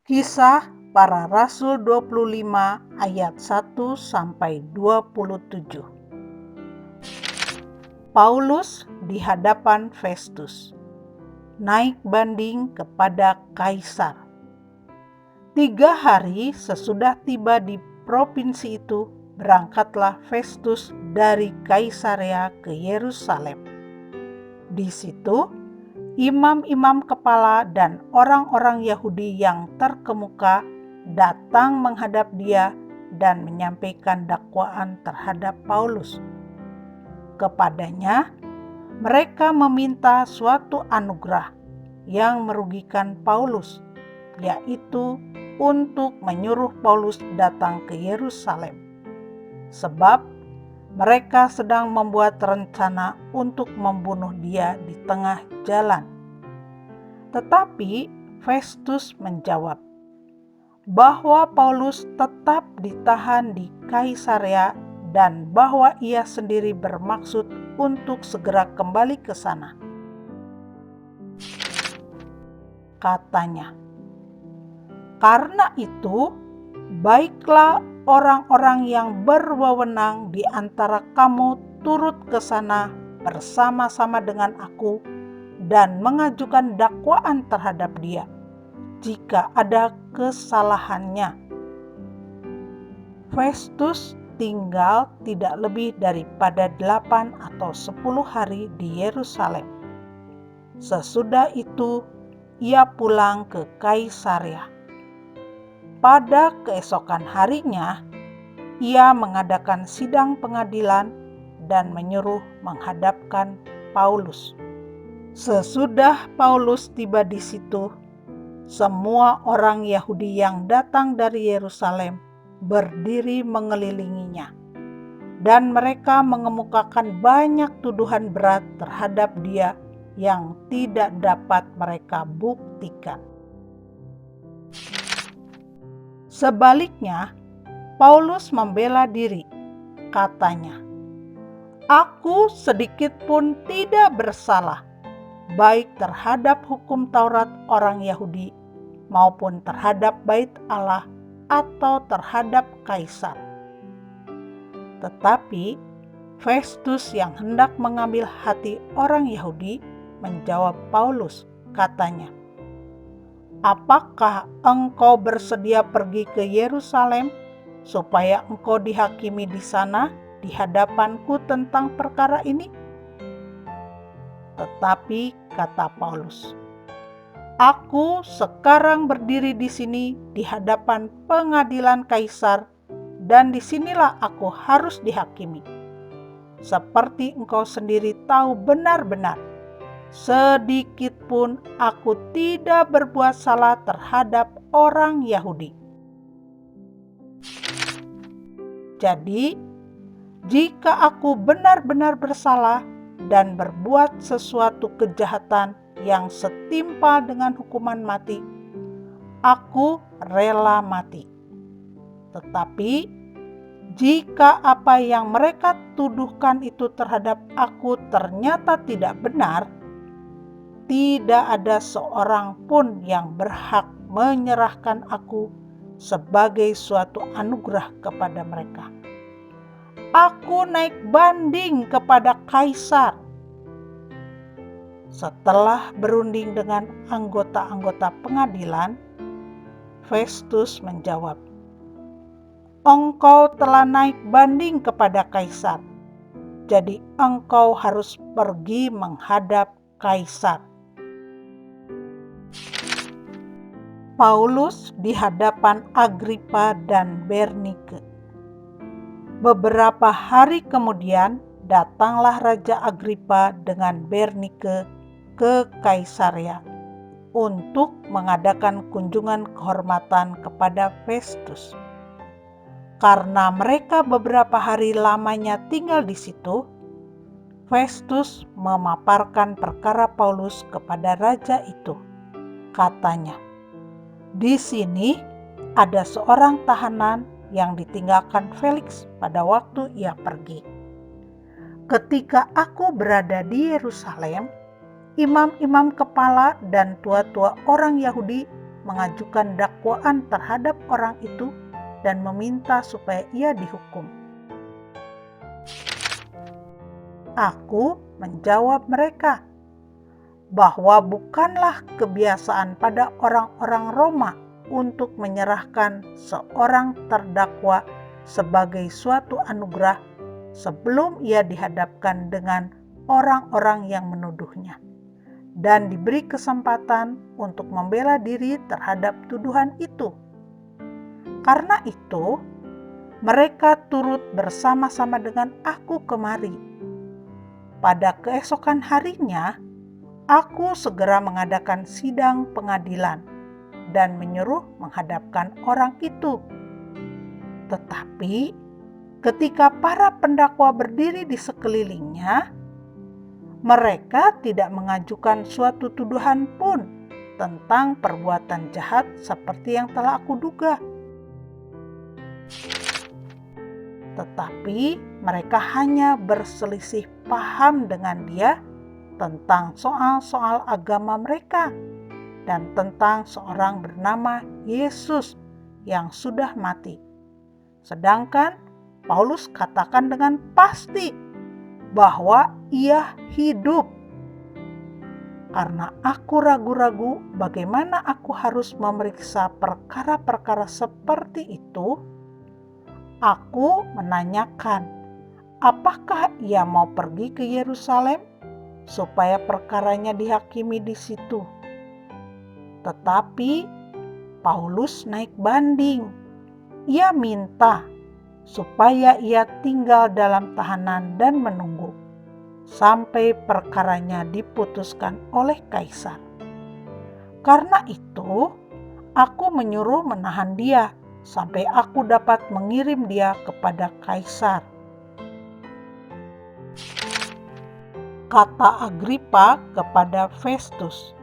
Kisah Para Rasul 25 ayat 1 sampai 27. Paulus di hadapan Festus. Naik banding kepada Kaisar. 3 hari sesudah tiba di provinsi itu, berangkatlah Festus dari Kaisarea ke Yerusalem. Di situ imam-imam kepala dan orang-orang Yahudi yang terkemuka datang menghadap dia dan menyampaikan dakwaan terhadap Paulus. Kepadanya, mereka meminta suatu anugerah yang merugikan Paulus, yaitu untuk menyuruh Paulus datang ke Yerusalem. Sebab mereka sedang membuat rencana untuk membunuh dia di tengah jalan. Tetapi Festus menjawab bahwa Paulus tetap ditahan di Kaisarea dan bahwa ia sendiri bermaksud untuk segera kembali ke sana. Katanya, "Karena itu, baiklah orang-orang yang berwenang di antara kamu turut ke sana bersama-sama dengan aku dan mengajukan dakwaan terhadap dia jika ada kesalahannya." Festus tinggal tidak lebih daripada 8 atau 10 hari di Yerusalem. Sesudah itu ia pulang ke Kaisarea. Pada keesokan harinya, ia mengadakan sidang pengadilan dan menyuruh menghadapkan Paulus. Sesudah Paulus tiba di situ, semua orang Yahudi yang datang dari Yerusalem berdiri mengelilinginya, dan mereka mengemukakan banyak tuduhan berat terhadap dia yang tidak dapat mereka buktikan. Sebaliknya, Paulus membela diri. Katanya, "Aku sedikit pun tidak bersalah, baik terhadap hukum Taurat orang Yahudi maupun terhadap Bait Allah atau terhadap Kaisar." Tetapi Festus yang hendak mengambil hati orang Yahudi menjawab Paulus, katanya, "Apakah engkau bersedia pergi ke Yerusalem supaya engkau dihakimi di sana di hadapanku tentang perkara ini?" Tetapi kata Paulus, "Aku sekarang berdiri di sini di hadapan pengadilan Kaisar, dan disinilah aku harus dihakimi. Seperti engkau sendiri tahu benar-benar, sedikit pun aku tidak berbuat salah terhadap orang Yahudi. Jadi, jika aku benar-benar bersalah dan berbuat sesuatu kejahatan yang setimpal dengan hukuman mati, aku rela mati. Tetapi jika apa yang mereka tuduhkan itu terhadap aku ternyata tidak benar, tidak ada seorang pun yang berhak menyerahkan aku sebagai suatu anugerah kepada mereka. Aku naik banding kepada Kaisar." Setelah berunding dengan anggota-anggota pengadilan, Festus menjawab, "Engkau telah naik banding kepada Kaisar, jadi engkau harus pergi menghadap Kaisar." Paulus di hadapan Agripa dan Bernike. Beberapa hari kemudian datanglah Raja Agripa dengan Bernike ke Kaisarea untuk mengadakan kunjungan kehormatan kepada Festus. Karena mereka beberapa hari lamanya tinggal di situ, Festus memaparkan perkara Paulus kepada raja itu. Katanya, "Di sini ada seorang tahanan yang ditinggalkan Felix pada waktu ia pergi. Ketika aku berada di Yerusalem, imam-imam kepala dan tua-tua orang Yahudi mengajukan dakwaan terhadap orang itu dan meminta supaya ia dihukum. Aku menjawab mereka bahwa bukanlah kebiasaan pada orang-orang Roma untuk menyerahkan seorang terdakwa sebagai suatu anugerah sebelum ia dihadapkan dengan orang-orang yang menuduhnya dan diberi kesempatan untuk membela diri terhadap tuduhan itu. Karena itu, mereka turut bersama-sama dengan aku kemari. Pada keesokan harinya, aku segera mengadakan sidang pengadilan dan menyuruh menghadapkan orang itu. Tetapi ketika para pendakwa berdiri di sekelilingnya, mereka tidak mengajukan suatu tuduhan pun tentang perbuatan jahat seperti yang telah aku duga. Tetapi mereka hanya berselisih paham dengan dia tentang soal-soal agama mereka dan tentang seorang bernama Yesus yang sudah mati. Sedangkan Paulus katakan dengan pasti bahwa ia hidup. Karena aku ragu-ragu bagaimana aku harus memeriksa perkara-perkara seperti itu, aku menanyakan, apakah ia mau pergi ke Yerusalem supaya perkaranya dihakimi di situ. Tetapi Paulus naik banding. Ia minta supaya ia tinggal dalam tahanan dan menunggu sampai perkaranya diputuskan oleh kaisar. Karena itu, aku menyuruh menahan dia sampai aku dapat mengirim dia kepada kaisar. Kata Agripa kepada Festus,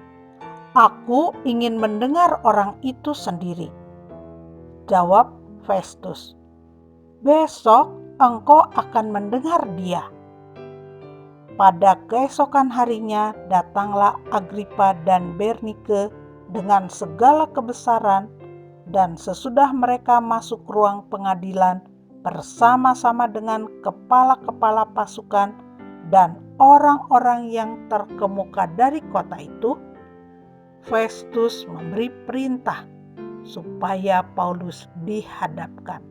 "Aku ingin mendengar orang itu sendiri." Jawab Festus, "Besok engkau akan mendengar dia." Pada keesokan harinya datanglah Agripa dan Bernike dengan segala kebesaran, dan sesudah mereka masuk ruang pengadilan bersama-sama dengan kepala-kepala pasukan dan orang-orang yang terkemuka dari kota itu, Festus memberi perintah supaya Paulus dihadapkan.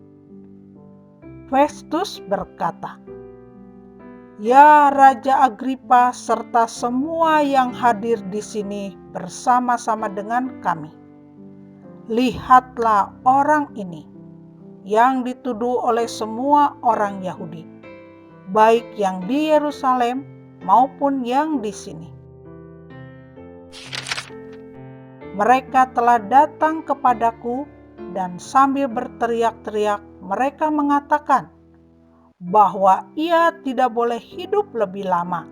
Festus berkata, "Ya Raja Agripa serta semua yang hadir di sini bersama-sama dengan kami, lihatlah orang ini yang dituduh oleh semua orang Yahudi, baik yang di Yerusalem maupun yang di sini. Mereka telah datang kepadaku dan sambil berteriak-teriak mereka mengatakan bahwa ia tidak boleh hidup lebih lama.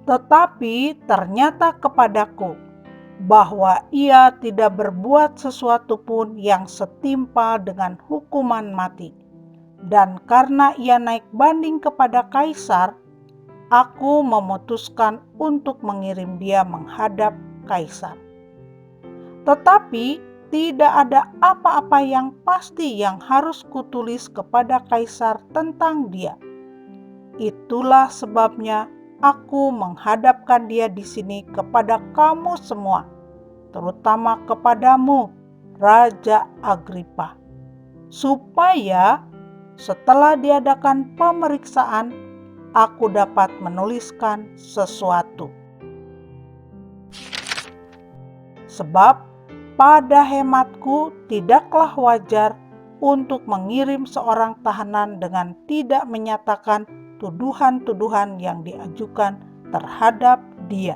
Tetapi ternyata kepadaku bahwa ia tidak berbuat sesuatu pun yang setimpal dengan hukuman mati. Dan karena ia naik banding kepada kaisar, aku memutuskan untuk mengirim dia menghadap kaisar. Tetapi tidak ada apa-apa yang pasti yang harus kutulis kepada kaisar tentang dia. Itulah sebabnya aku menghadapkan dia di sini kepada kamu semua, terutama kepadamu, Raja Agripa, supaya setelah diadakan pemeriksaan, aku dapat menuliskan sesuatu. Sebab pada hematku tidaklah wajar untuk mengirim seorang tahanan dengan tidak menyatakan tuduhan-tuduhan yang diajukan terhadap dia.